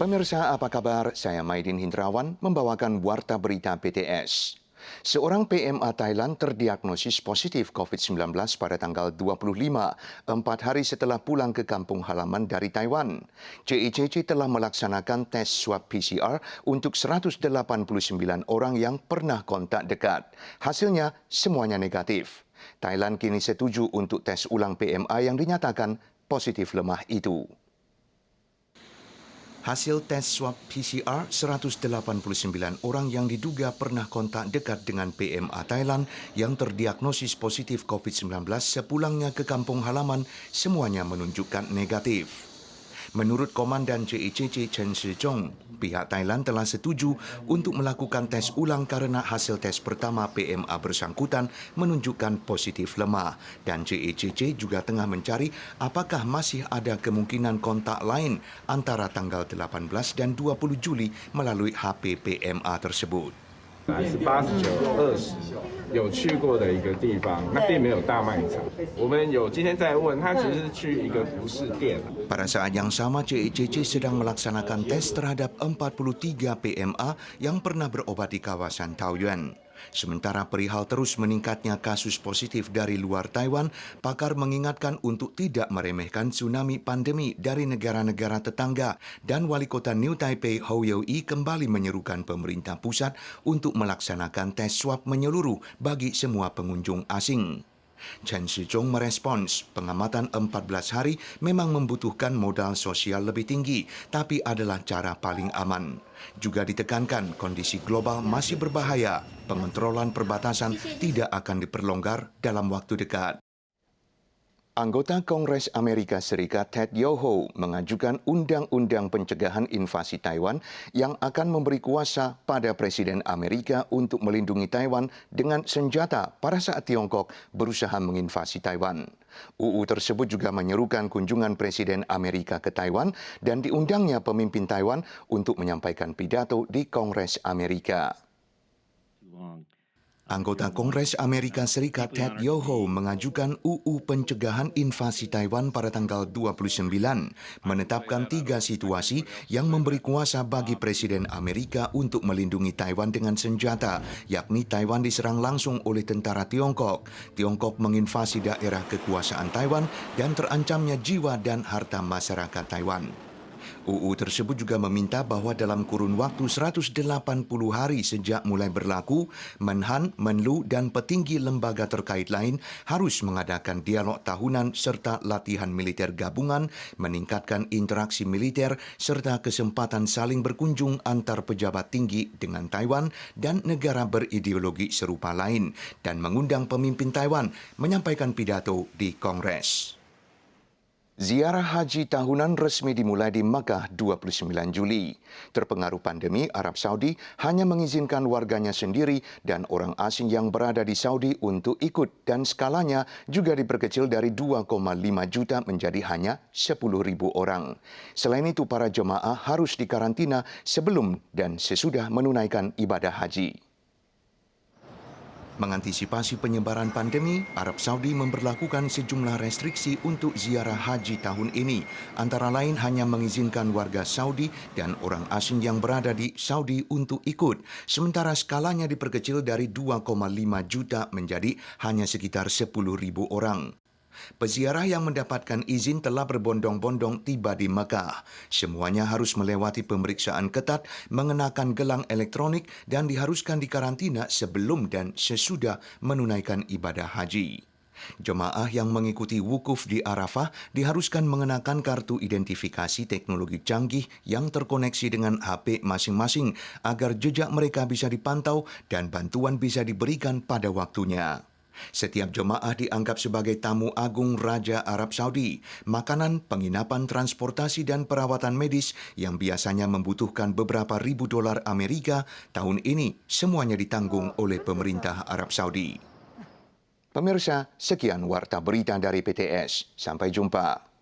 Pemirsa, apa kabar? Saya Maidin Hindrawan membawakan Warta Berita PTS. Seorang PMA Thailand terdiagnosis positif COVID-19 pada tanggal 25, 4 hari setelah pulang ke kampung halaman dari Taiwan. CICC telah melaksanakan tes swab PCR untuk 189 orang yang pernah kontak dekat. Hasilnya semuanya negatif. Thailand kini setuju untuk tes ulang PMA yang dinyatakan positif lemah itu. Hasil tes swab PCR 189 orang yang diduga pernah kontak dekat dengan PMA Thailand yang terdiagnosis positif COVID-19 sepulangnya ke kampung halaman semuanya menunjukkan negatif. Menurut Komandan CICC Chen Shizhong, pihak Thailand telah setuju untuk melakukan tes ulang karena hasil tes pertama PMA bersangkutan menunjukkan positif lemah. Dan CICC juga tengah mencari apakah masih ada kemungkinan kontak lain antara tanggal 18 dan 20 Juli melalui HP PMA tersebut. 18、19、20有去过的一个地方，那并没有大卖场。我们有今天在问他，其实是去一个服饰店。 Pada saat yang sama, CICC sedang melaksanakan tes terhadap 43 PMA yang pernah berobat di kawasan Taoyuan. Sementara perihal terus meningkatnya kasus positif dari luar Taiwan, pakar mengingatkan untuk tidak meremehkan tsunami pandemi dari negara-negara tetangga dan Wali Kota New Taipei Hou Yu-i kembali menyerukan pemerintah pusat untuk melaksanakan tes swab menyeluruh bagi semua pengunjung asing. Chen Shizhong merespons, pengamatan 14 hari memang membutuhkan modal sosial lebih tinggi, tapi adalah cara paling aman. Juga ditekankan kondisi global masih berbahaya, pengontrolan perbatasan tidak akan diperlonggar dalam waktu dekat. Anggota Kongres Amerika Serikat Ted Yoho mengajukan undang-undang pencegahan invasi Taiwan yang akan memberi kuasa pada Presiden Amerika untuk melindungi Taiwan dengan senjata pada saat Tiongkok berusaha menginvasi Taiwan. UU tersebut juga menyerukan kunjungan Presiden Amerika ke Taiwan dan diundangnya pemimpin Taiwan untuk menyampaikan pidato di Kongres Amerika. Anggota Kongres Amerika Serikat Ted Yoho mengajukan UU pencegahan invasi Taiwan pada tanggal 29, menetapkan 3 situasi yang memberi kuasa bagi Presiden Amerika untuk melindungi Taiwan dengan senjata, yakni Taiwan diserang langsung oleh tentara Tiongkok, Tiongkok menginvasi daerah kekuasaan Taiwan, dan terancamnya jiwa dan harta masyarakat Taiwan. UU tersebut juga meminta bahwa dalam kurun waktu 180 hari sejak mulai berlaku, Menhan, Menlu, dan petinggi lembaga terkait lain harus mengadakan dialog tahunan serta latihan militer gabungan, meningkatkan interaksi militer, serta kesempatan saling berkunjung antar pejabat tinggi dengan Taiwan dan negara berideologi serupa lain, dan mengundang pemimpin Taiwan menyampaikan pidato di Kongres. Ziarah haji tahunan resmi dimulai di Makkah 29 Juli. Terpengaruh pandemi, Arab Saudi hanya mengizinkan warganya sendiri dan orang asing yang berada di Saudi untuk ikut, dan skalanya juga diperkecil dari 2,5 juta menjadi hanya 10.000 orang. Selain itu, para jemaah harus dikarantina sebelum dan sesudah menunaikan ibadah haji. Mengantisipasi penyebaran pandemi, Arab Saudi memberlakukan sejumlah restriksi untuk ziarah haji tahun ini, antara lain hanya mengizinkan warga Saudi dan orang asing yang berada di Saudi untuk ikut, sementara skalanya diperkecil dari 2,5 juta menjadi hanya sekitar 10.000 orang. Peziarah yang mendapatkan izin telah berbondong-bondong tiba di Mekah. Semuanya harus melewati pemeriksaan ketat, mengenakan gelang elektronik, dan diharuskan dikarantina sebelum dan sesudah menunaikan ibadah haji. Jemaah yang mengikuti wukuf di Arafah diharuskan mengenakan kartu identifikasi teknologi canggih yang terkoneksi dengan HP masing-masing agar jejak mereka bisa dipantau dan bantuan bisa diberikan pada waktunya. Setiap jemaah dianggap sebagai tamu agung Raja Arab Saudi. Makanan, penginapan, transportasi, dan perawatan medis yang biasanya membutuhkan beberapa ribu dolar Amerika, tahun ini semuanya ditanggung oleh pemerintah Arab Saudi. Pemirsa, sekian Warta Berita dari PTS. Sampai jumpa.